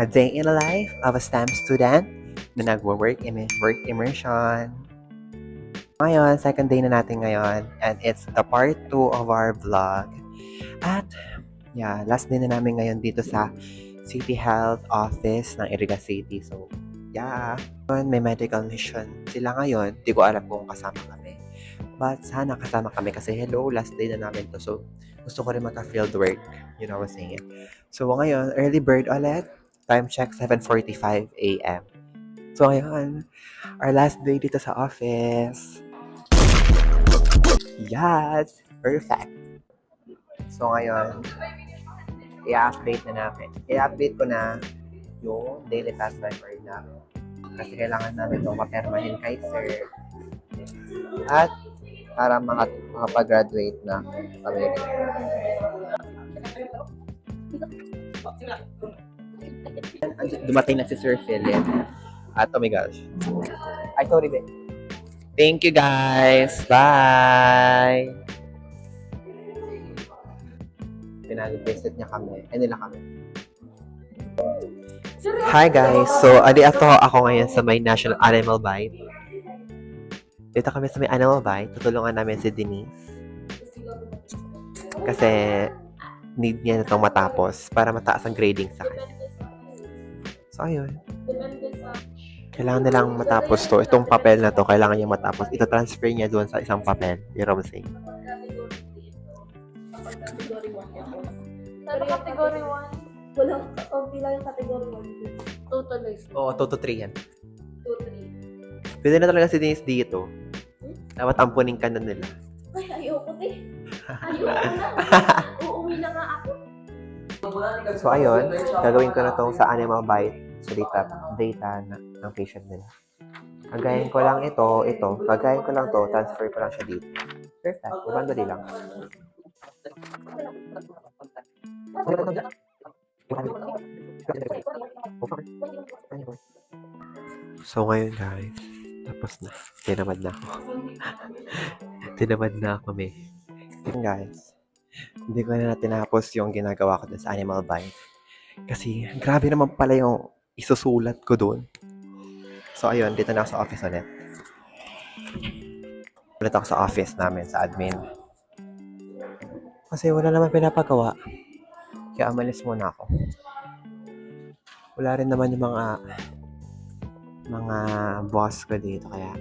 A day in the life of a STEM student na nagwo-work work immersion. Ngayon, second day na natin ngayon and it's the part 2 of our vlog. At yeah, last day na namin ngayon dito sa City Health Office ng Iriga City. So, yeah. May medical mission sila ngayon. Di ko alam kung kasama kami. But sana kasama kami kasi hello, last day na namin to. So, gusto ko rin magka-field work. You know what I'm saying? So, ngayon, early bird ulit. Time check, 7:45 a.m. So, ngayon, our last day dito sa office. Yes! Perfect! So, ngayon, i-update na namin. I-update ko na yung daily task record namin. Kasi kailangan namin itong mapermahin kay sir. At para makapag-graduate na kami. Dumating na si Sir Philip. At oh my gosh. Ay, sorry, be. Thank you, guys. Bye! Pinag-visit niya kami. Nila kami. Hi, guys. So, adi ako ngayon sa may National Animal Bite. Dito kami sa may Animal Bite. Tutulungan namin si Denise. Kasi need niya na itong matapos para mataas ang grading sa kanya. So, ayun. Kailangan nilang matapos to. Itong papel na to, kailangan niya matapos. Ito transfer niya doon sa isang papel. You know what I'm saying? Pero category 1, walang kaunti lang yung category 1. Total is Oo, 2 to 3 yan. 2, 3. Pwede na talaga si Denise dito. Dapat ampunin ka na nila. Ay, ayoko din. Ayoko na. Uuwi na nga ako. So, ayun. Gagawin ko na to sa Animal Bite. So, data ng patient nila. Gagayin ko lang ito. Gagayin ko lang to. Transfer ko lang siya dito. Perfect. Ibang dali lang. So, ngayon guys. Tapos na. Tinamad na ako. Tinamad na ako, may. Guys. Hindi ko na tinapos yung ginagawa ko dun sa Animal Bite. Kasi, grabe naman pala yung isusulat ko doon. So, ayun, dito na ako sa office ulit. Ulit ako sa office namin, sa admin. Kasi wala naman pinapagawa. Kaya amalis muna ako. Wala rin naman yung mga boss ko dito, kaya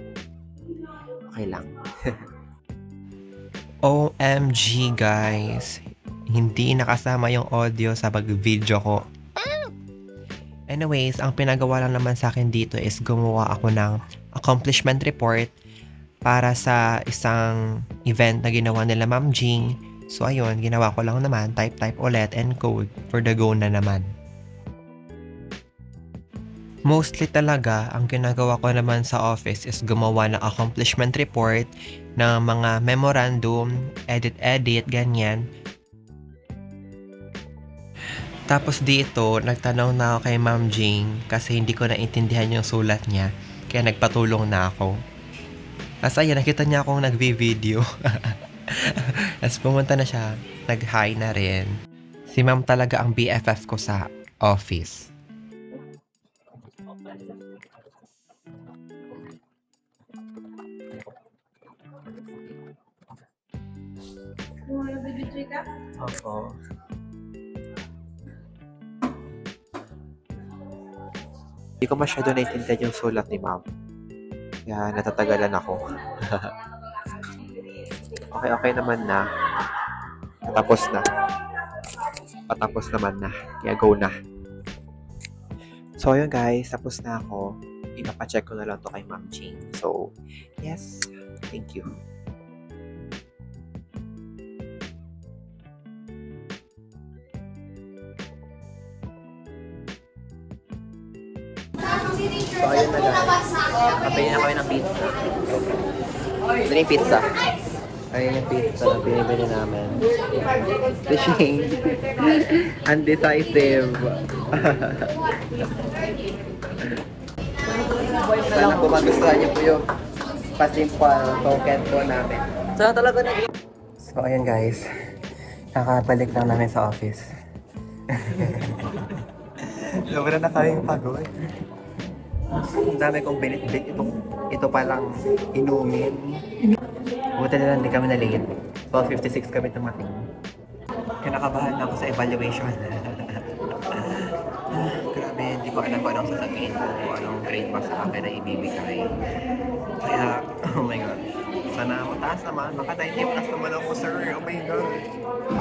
okay lang. OMG guys, hindi nakasama yung audio sa pag-video ko. Anyways, ang pinagawa lang naman sa akin dito is gumawa ako ng accomplishment report para sa isang event na ginawa nila Ma'am Jing. So ayun, ginawa ko lang naman, type ulit and code for the go na naman. Mostly talaga, ang ginagawa ko naman sa office is gumawa ng accomplishment report ng mga memorandum, edit, ganyan. Tapos dito, nagtanong na ako kay Ma'am Jing kasi hindi ko naintindihan yung sulat niya. Kaya nagpatulong na ako. Tapos ayun, nakita niya akong nagvi-video. Tapos pumunta na siya, nag-hi na rin. Si Ma'am talaga ang BFF ko sa office. Oo. Hindi ko masyado naiintindihan yung sulat ni Ma'am. Kaya natatagalan ako. Okay naman na. Patapos naman na. Kaya go na. So, yun guys. Tapos na ako. Ipapacheck ko na lang to kay Ma'am Jing. So, yes. Thank you. So, ayun na guys. Kapili na kami ng pizza. Ano yung pizza? Ayun yung pizza na binibili namin. Fishing. Undecisive. Sana po magustuhan niyo po yung pa-simple token po namin. Sana talaga na. So, ayun guys. Nakabalik lang namin sa office. Sobra na kaming pagod. Ang dami kong binit-bit. Ito palang inumin. Buti na lang, di kami na-late. 12:56 kami tumating. Kinakabahan na ako sa evaluation. Grabe, hindi ko alam kung anong sasabihin ko, kung anong grade pa sa akin na ibibigay. Kaya, oh my God. Sana mataas naman. Maka 90 plus naman ako, sir. Oh my God.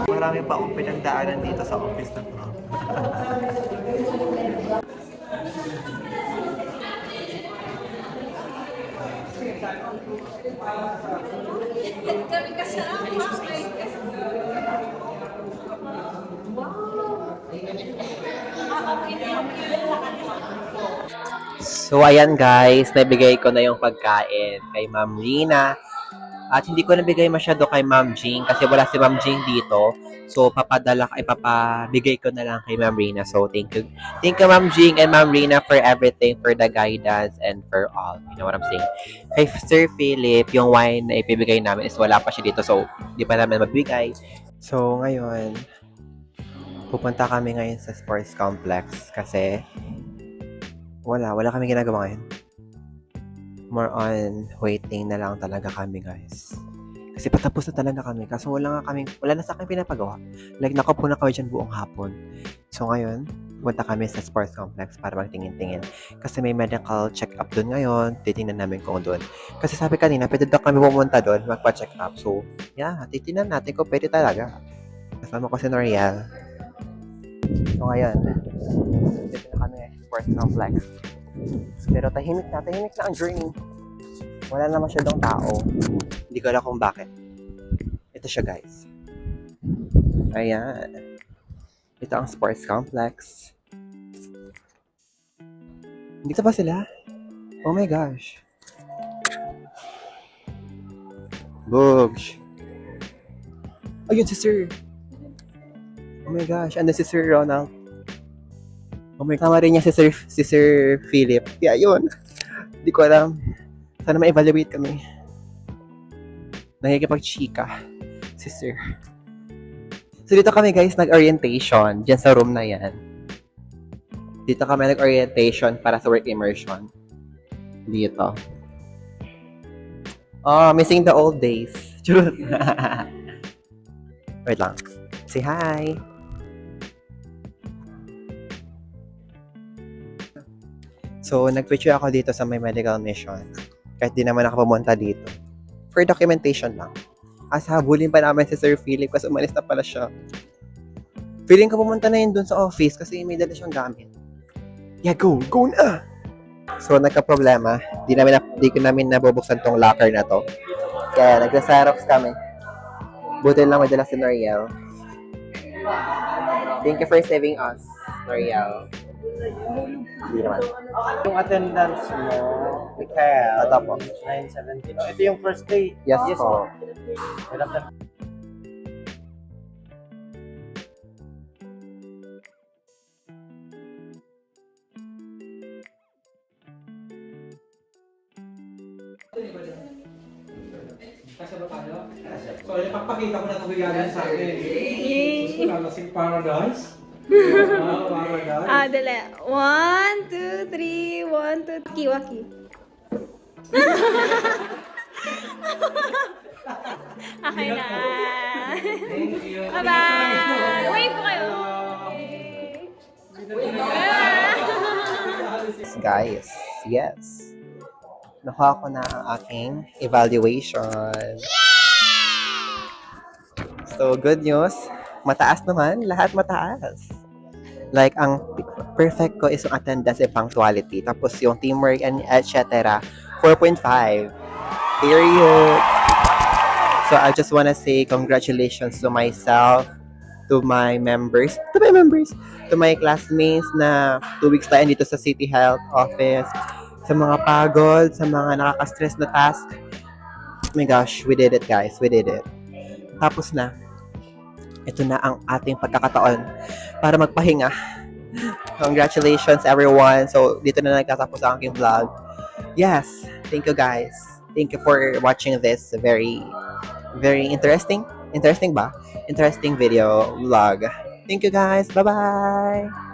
Marami pa akong pinagdaanan dito sa office na to. Kami kasama. So, ayan guys, nabigay ko na yung pagkain kay Ma'am Rina. At hindi ko nabigay masyado kay Ma'am Jing kasi wala si Ma'am Jing dito. So, papabigay ko na lang kay Ma'am Rina. So, thank you. Thank you, Ma'am Jing and Ma'am Rina for everything, for the guidance, and for all. You know what I'm saying? Kay Sir Philip, yung wine na ipibigay namin is wala pa siya dito. So, di pa namin magbigay. So, ngayon, pupunta kami ngayon sa sports complex kasi wala kami ginagawa ngayon. More on waiting na lang talaga kami, guys. Kasi patapos na talaga kami. Kaso wala na sa akin pinapagawa. Like, nakaupo na kami dyan buong hapon. So, ngayon, punta kami sa sports complex para magtingin-tingin. Kasi may medical check-up doon ngayon. Titingnan namin kung doon. Kasi sabi kanina, pwede daw kami pumunta doon, magpa-check up. So, yeah, titingnan natin kung pwede talaga. Kasama ko si Noriel. So, ngayon, dito na kami sa sports complex. Pero tahimik na ang journey. Wala na masyadong tao. Hindi ko alam kung bakit. Ito siya, guys. Ayan. Ito ang sports complex. Dito ba sila? Oh my gosh. Bugs. Ayun si Sir. Oh my gosh. Ano si Sir Ronald? Oh my, tama rin niya si Sir Philip. Kaya yun. Hindi ko alam. Sana ma-evaluate kami. Nakikipag-chika si Sir. So dito kami guys nag-orientation. Diyan sa room na yan. Dito kami nag-orientation para sa work immersion. Dito. Oh, missing the old days. True. Wait lang. Say hi. So, nag-picture ako dito sa may medical mission. Kahit di naman ako pumunta dito. For documentation lang. As habulin pa namin si Sir Philip kasi umalis na pala siya. Feeling ko pumunta na yun dun sa office kasi may dala siyang gamit. Yeah, go! Go na! So, nagka-problema. Di ko namin nabubuksan tong locker na to. Kaya, nagsa-Xerox kami. Buti lang may dala si Noriel. Thank you for saving us, Noriel. Hindi naman. Yung attendance mo, Mikael, Ito po. 9:17. Ito yung first day. Yes po. Hirap na. Kasya ba tayo? So, ipapakita ko na ito galing sa akin. Gusto ko lalasing paradise. Paradise. Dali. 1, 2, 3, 1, 2, kiwaki. Okay na. Thank you. Bye-bye! Wait po kayo. Guys, yes. Nakuha ko na ang aking evaluation. So, good news. Mataas naman. Lahat mataas. Like, ang perfect ko is yung attendance and punctuality. Tapos yung teamwork and etc. 4.5. Period. So, I just wanna say congratulations to myself, to my members, to my classmates na 2 weeks tayo dito sa City Health Office, sa mga pagod, sa mga nakaka-stress na task. Oh my gosh, we did it guys, we did it. Tapos na, ito na ang ating pagkakataon para magpahinga. Congratulations everyone. So, dito na nagtatapos ang aking vlog. Yes, thank you guys. Thank you for watching this very interesting ba? Interesting video vlog. Thank you guys. Bye-bye.